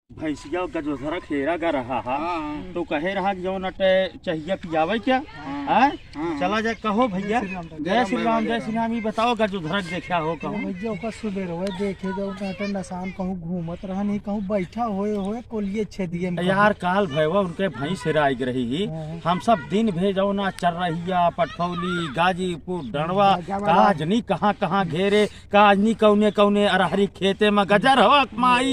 भैंसिया का जो धरा खेरा गा रहा हा तो कहे रहा कि जो नटे चाहिए पियावे क्या है। चला जाए कहो भैया जय श्री राम ये बताओ गा जो धरक देखा हो कहो भैया ओकर सुबेर होए देखे जो नटे नसान कहूँ घूमत रहा नहीं कहूँ बैठा होए कोलिए छेदिए में यार काल भैया उनके भैंस हेराई रही हम सब दिन भेजो ना चल रही पटखौली गाजीपुर डणवा काज नहीं कहाँ कहाँ घेरे काज नहीं कौने कौने अरहरी खेते में गजर हो माई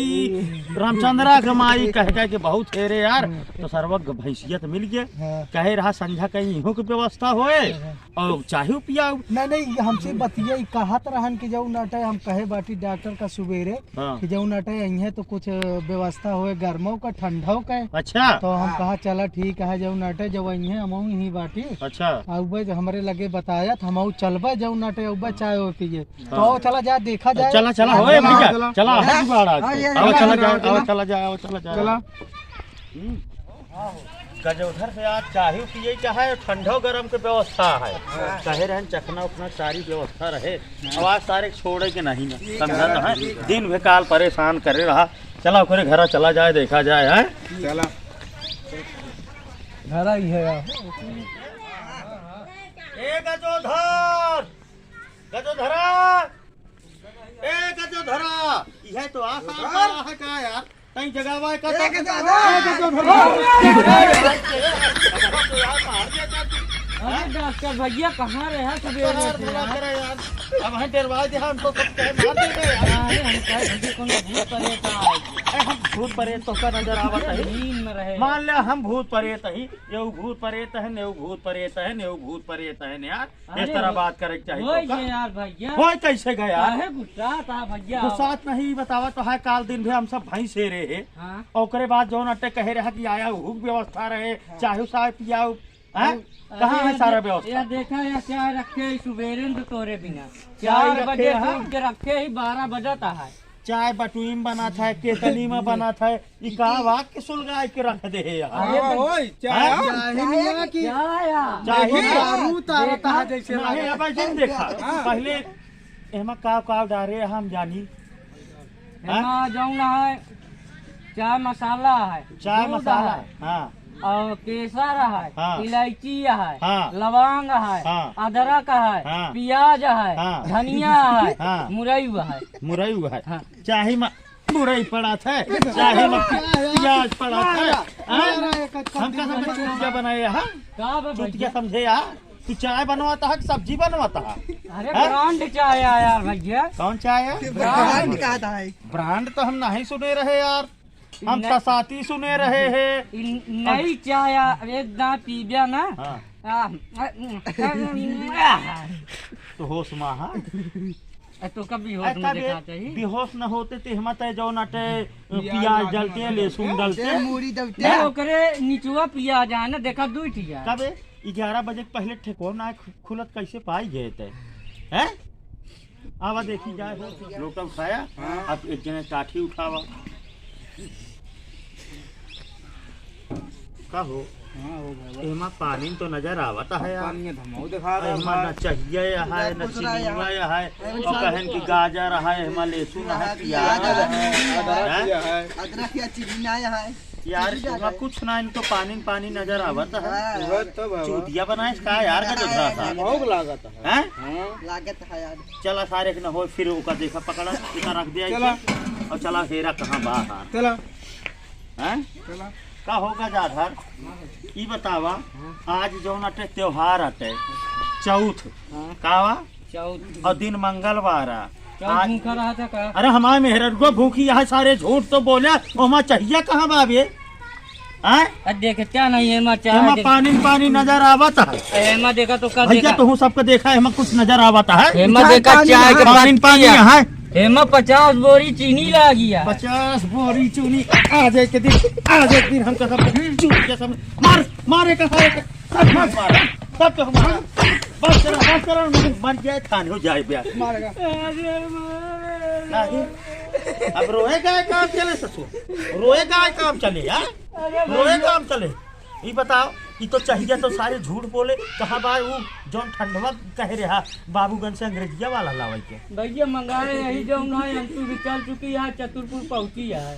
रामचंद्रा कमाई कह के बहुत हेरे यार तो सर्वग भैंसियत मिल गए कहे रहा संझा कहीं इहो की व्यवस्था होए और चाहे पियाओ नहीं हमसे बतिया कहत रहन कि जो नटे हम कहे बाटी डॉक्टर का सुबेरे कि जो नटे यही तो कुछ व्यवस्था होए गर्मों का ठंडों का। अच्छा तो हम कहा चला ठीक है जो नटे जब यही हम ही बाटी। अच्छा हमारे लगे बताया हम चलबा जो नटे उबा चाय हो पिए तो चला जाए देखा जाए चला चला होए भैया चला चला जाओ चला जाओ चला जाओ उधर से आज चाहे पिए चाहे ठंडो गरम के व्यवस्था है कहे रहे चखना उखना सारी व्यवस्था रहे आवाज सारे छोड़े के नहीं ना समझा तो है दिन भर काल परेशान करे रहा चला ओकरे घर चला जाए देखा जाए है चला घर ही है ए गजोधर गजोधरा ए गजोधरा यह तो आसान है का यार कहीं जगह डॉक्टर भैया कहाँ रहे सवेरे अब हम डरवा दे हम तो सब कहे मार देंगे हम भूत प्रेत तो का नजर आवत है नींद में रहे मान ले हम भूत प्रेत ही ये भूत प्रेत है ने भूत प्रेत है ने भूत प्रेत है यार इस तरह बात करे चाहिए यार भैया होय कैसे गया गुस्सा था भैया गुस्सा नहीं बतावा तो है काल दिन भी हम सब भैंस से रहे ओकरे बाद जो अट्टे कहे रहा कि आया हुक व्यवस्था रहे चाहे साहब पियाओ कहाँ है सारा व्यवस्था देखा या चाय रखे सुबेरे तो तोरे बिना 4 बजे उठ के रखे ही 12 बजता है चाय बटुई में बना था केतली में बना था वाक के सुलगाए के रख दे देखा पहले एमा का डारे हम जानी जाऊना है चाय मसाला है चाय मसाला हाँ और केसर है हाँ। इलायची है हाँ। लवंग है हाँ। अदरक है हाँ। प्याज है हाँ। धनिया है हाँ। मुरई है मुरई है हाँ। चाहे मुरई पड़ा था चाहे प्याज पड़ा था हम का चूतिया बनाए चूतिया समझे यार तू चाय बनवाता है सब्जी बनवाता है अरे ब्रांड चाय यार भैया कौन चाय है ब्रांड तो हम नहीं सुने रहे यार हम साथी सुने रहे हैं नई चाय एकदम पीबिया ना तो होश महा तो कभी होश में देखा चाहिए बेहोश न होते ते हिम्मत है जो नटे प्याज डलते लहसुन डलते मूरी डलते ओकरे निचुआ प्याज है ना देखा दू ठिया कब 11 बजे पहले ठेको ना खुलत कैसे पाई गए थे हैं आवा देखी जाए लोटा उठाया अब एक जने काठी उठावा का हो एमा पानी तो नजर आवता है यार एमा न चाहिए है न चिनिया है और कहन की गाजर है एमा लहसुन है प्याज है अदरक या चिनिया है यार एमा कुछ ना इनको पानी नजर आवता है चूतिया बनाए का यार का जो था भोग लागत है लागत है यार चला सारे न हो फिर ओका देखा पकड़ा इतना रख दिया और चला हेरा कहां बाहर चला हैं चला का होगा जाधर ई बतावा आज जो नटे त्योहार आते चौथ कावा चौथ और दिन मंगलवार भूखा रहा था का अरे हमारे मेहरर को भूखी यहाँ सारे झूठ तो बोले वहाँ चाहिए कहाँ बाबे देखे क्या नहीं है पानी नजर आवता है देखा तो भैया तू सबको देखा है कुछ नजर आवता है देखा चाय के पानी यहाँ हेमा 50 बोरी चीनी लागी है 50 बोरी चीनी आज एक दिन हम सब मारे का सब तो हमारा बस करो मर जाए थाने हो जाए ब्याह मारेगा अब रोएगा काम चले ससुर रोएगा काम चले यार रोए काम चले ये बताओ ये तो चाहिए तो सारे झूठ बोले कहाँ बा वो जौन ठंडवा कह रहा बाबूगंज से अंग्रेजिया वाला लावे के भैया मंगाए यही जो ना अंतु भी चल चुकी है चतुरपुर पहुंची है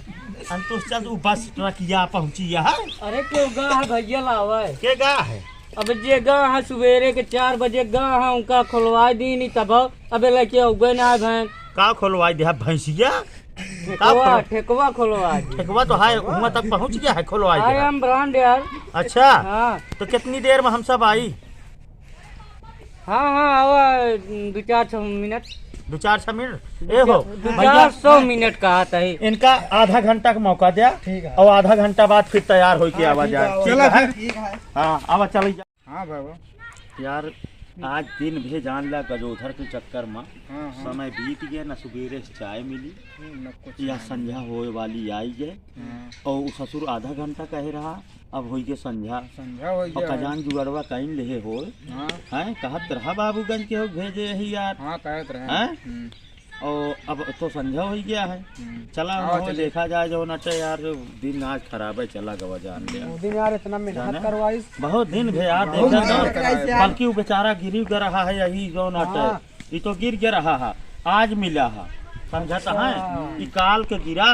अंतुष चल वो बस ट्रकिया पहुंची है अरे क्यों गा है भैया लावे के गा है अब जे गा है सवेरे के 4 बजे गा है उनका खुलवा दी नहीं तब अबे लेके उगे ना भैन का खोलवाई दिया भैंसिया ठेकवा खुलवा दी ठेकवा तो है वहाँ तक पहुँच गया है खोलवाई आई दिया एम ब्रांड यार अच्छा हाँ तो कितनी देर में हम सब आई हाँ आवा 2-4 मिनट 2-4 मिनट ए हो 200 मिनट कहा था इनका आधा घंटा का मौका दिया और आधा घंटा बाद फिर तैयार हो के आवा जाए चलो ठीक है? ठीक है। हाँ आवा चल जा हाँ बाबा यार आज दिन भी जान ला गजोधर के चक्कर में समय बीत गया न सवेरे से चाय मिली या संध्या होए वाली आई है और वो ससुर आधा घंटा कहे रहा अब हो गए संध्या और खजान जुगड़वा कहीं ले हो हैं कहत रहा बाबूगंज के हो भेजे ही यार हैं और अब तो संध्या हो गया है चला हो देखा जाए जो नटे यार दिन आज खराब है चला गवा जान लिया दिन यार इतना मेहनत करवाई बहुत दिन भी यार देखा बल्कि वो बेचारा गिरी ग रहा है यही जो नटे ये तो गिर गे रहा है आज मिला है समझता है ये काल के गिरा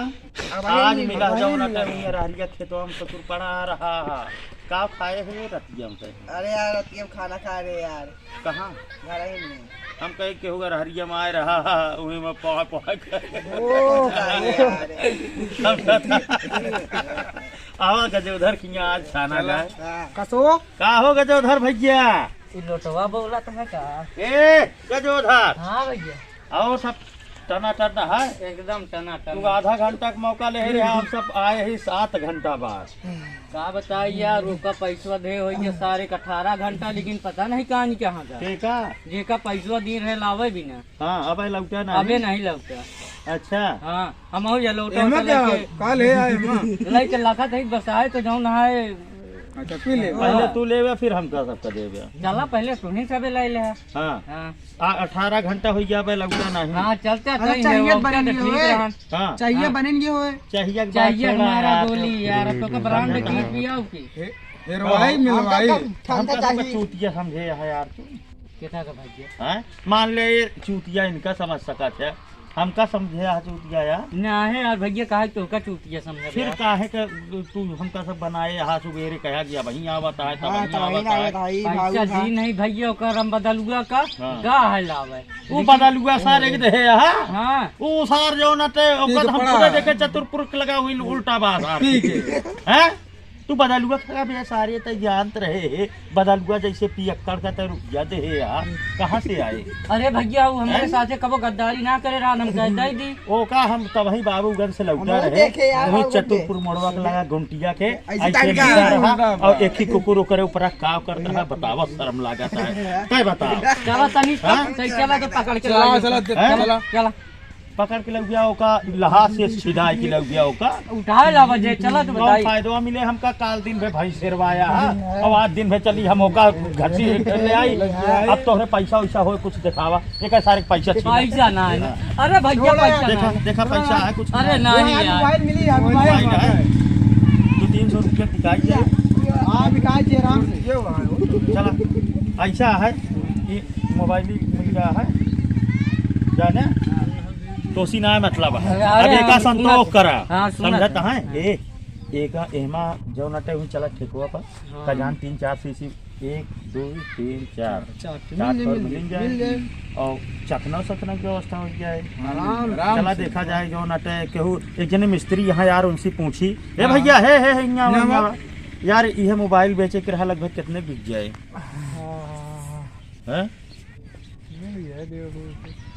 आज मिला जो नटे हरिया खेतों में ससुर पड़ा रहा है का खाए हुए रतियम से अरे यार रतियम खाना खा रहे यार कहाँ घर ही नहीं हम कहे के होगा हरिया में आए रहा वही में पौहा पौहा आवा गजोधर की आज खाना गाय कसो का हो गजोधर भैया लोटवा बोला तो है का ए गजोधर हाँ भैया आओ सब टना टना है एकदम टना तू टना आधा घंटा का मौका ले रहे हम सब आए ही 7 घंटा बाद का बताइए यार रोका पैसा दे हो गया सारे 18 घंटा लेकिन पता नहीं कहानी कहाँ का ठीक है जेका पैसा दी रहे लावे भी ना हाँ अब लौटा ना अबे नहीं लौटा अच्छा हाँ हम हो जा लौटा कल है आए लेके लखा थे बसाए तो जाऊँ नहाए अच्छा पी ले पहले तू लेवे फिर हम का सबका देवे चला पहले तुम्हें सबे ले ले हाँ हाँ 18 घंटा हो गया भाई लौटा नहीं हाँ चलते अरे कहीं चाहिए है, वो बनेंगे तो ठीक ओए। रहा। हाँ चाहिए बनेंगे होए चाहिए एक बात चाहिए छोड़ा हमारा यार। गोली यार तो का ब्रांड की पियाओ की हेरवाई मिलवाई हम तो चूतिया समझे है यार तू केथा का भैया हैं मान ले ये चूतिया इनका समझ सका थे हमका समझे है चूतिया यार ना है यार भैया कहा तो का चूतिया समझ फिर काहे का तू हमका सब बनाए यहाँ सुबेरे कहा गया वही आवत है तब वहीं आवत है पैसा दी नहीं भैया ओकर हम बदलुआ का हाँ। का है लावे वो बदलुआ सार एक दे हां हाँ वो सार जो नटे ओकर हम पूरे देखे चतुरपुर लगा हुई उल्टा बात हैं तू बदलुआ खा भी सारे तो जानत रहे बदलुआ जैसे पियक्कड़ का तो रुपया दे यार कहाँ से आए अरे भैया वो हमारे साथे कबो गद्दारी ना करे रहा हम कह दे दी ओ का हम तब वही बाबूगंज से लौटा रहे वही चतुरपुर मोड़वा के लगा गुंटिया के ऐसे लगा रहा और एक ही कुकुर ओकरे ऊपर काव करता है बतावा शर्म लागता है क्या बता चला तनी चला तो पकड़ के चला चला पकड़ के लग गया ओका लहा से सीधा के लग गया ओका उठाए ला बजे चला तो बताई फायदा मिले हमका काल दिन में भाई शेरवाया और आज दिन में चली हम ओका घर से ले आई अब तो पैसा वैसा हो कुछ दिखावा एक सारे पैसा पैसा ना है अरे भैया पैसा देखा ना देखा पैसा है कुछ अरे नहीं यार मोबाइल मिली यार मोबाइल मोबाइल है 200-300 रुपया दिखाई हां बिकाई जे आराम से ये वहां चला ऐसा है ये मोबाइल मिल गया है जाने तोसी ना मतलब अब एका संतोष करा समझत है एक एमा जो नटे हुई चला ठेकुआ पर खजान 3-4 सीसी 1 2 3 4 4 मिल जाए और चखना सखना की व्यवस्था हो गया है चला देखा जाए जो नटे केहू एक जने मिस्त्री यहाँ यार उनसे पूछी ए भैया है यार ये मोबाइल बेचे के रहा लगभग कितने बिक जाए हैं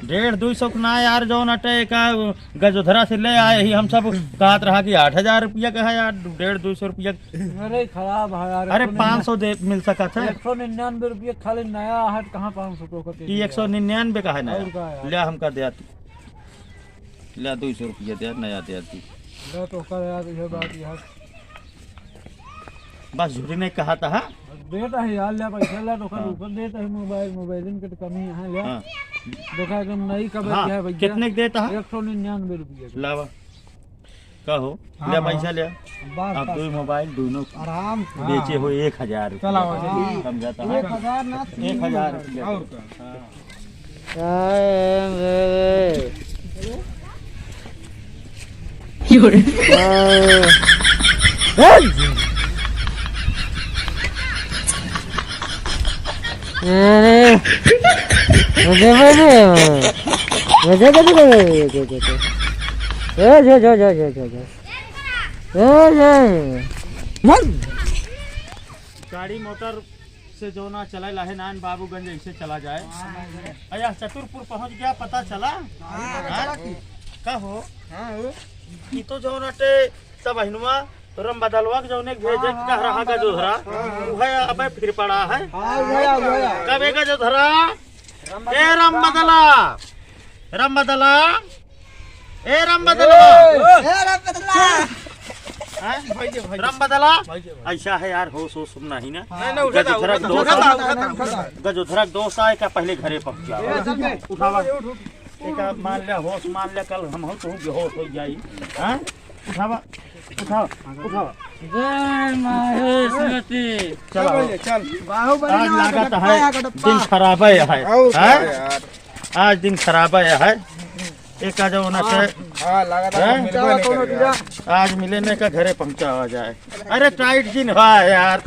150-200 ना यार जो नटे का गजोधरा से ले आए ही हम सब कहत रहा कि 8000 रुपया का है यार 150-200 रुपया अरे खराब है यार अरे 500 दे मिल सका था 199 रुपये खाली नया है कहाँ 500 का कि 199 का है ना और का है? ले हमका दे ले 200 रुपया दे नया दे दी ले तो कर यार ये बात यार बस झूठी नहीं कहा था देता है यार ले पैसा ले तो कर ऊपर देता है मोबाइल की तो कमी है ले हाँ देखा एकदम नई कवर हाँ है भैया कितने का देता है 199 रुपये लावा का हो ले पैसा ले बस अब बस दो मोबाइल दोनों आराम बेचे हो 1000 समझाता है 1000 ना 1000 और का गाड़ी मोटर से जो ना चला लाहे नान बाबूगंज ऐसे चला जाए अया चतुरपुर पहुंच गया पता चला हाँ? का हो ये तो जो नटे सब हिनुआ रम बदलवा के जौने भेजे कह रहा का जो धरा वो है अबे फिर पड़ा है कब का जो धरा ए रम बदला रम बदला ए रम बदला रम बदला ऐसा है यार हो सो सुनना ही ना गजोधरक दोस्त आए का पहले घरे पहुंचा उठावा एक मान लिया होश मान लिया कल हम हो तो बेहोश हो जाई हां उठावा उठाओ उठाओ जय माहेश्वरी चलो आज लागत है दिन खराब है हैं? आज दिन खराब है एक आ जाओ ना आज मिलने का घरे पहुंचा हो जाए अरे टाइट दिन हुआ है यार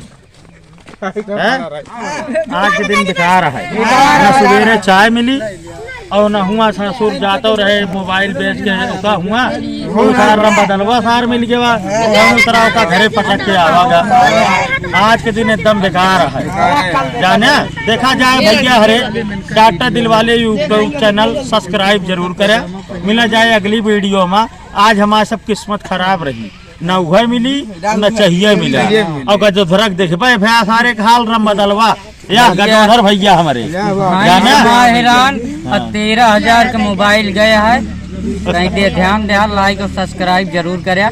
आज के दिन बेकार है ना सवेरे चाय मिली और न हुआ ससुर जातो रहे मोबाइल बेच के उसका हुआ रम बदलवा सार मिल गया तरह का घरे पटक के आवागा आज के दिन एकदम बेकार है जाने देखा जाए भैया हरे doctor Dilwale YouTube channel subscribe जरूर करें मिला जाए अगली वीडियो में आज हमारी सब किस्मत खराब रही न उहे मिली न चाहिए मिला और गजोधरक देखबे भैया सारे हाल रम बदलवा या गजोधर भैया हमारे हैरान 13,000 का मोबाइल गया है कहीं दे ध्यान दे लाइक और सब्सक्राइब जरूर करें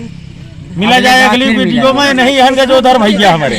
मिला जाए अगली वीडियो में नहीं है गजोधर भैया हमारे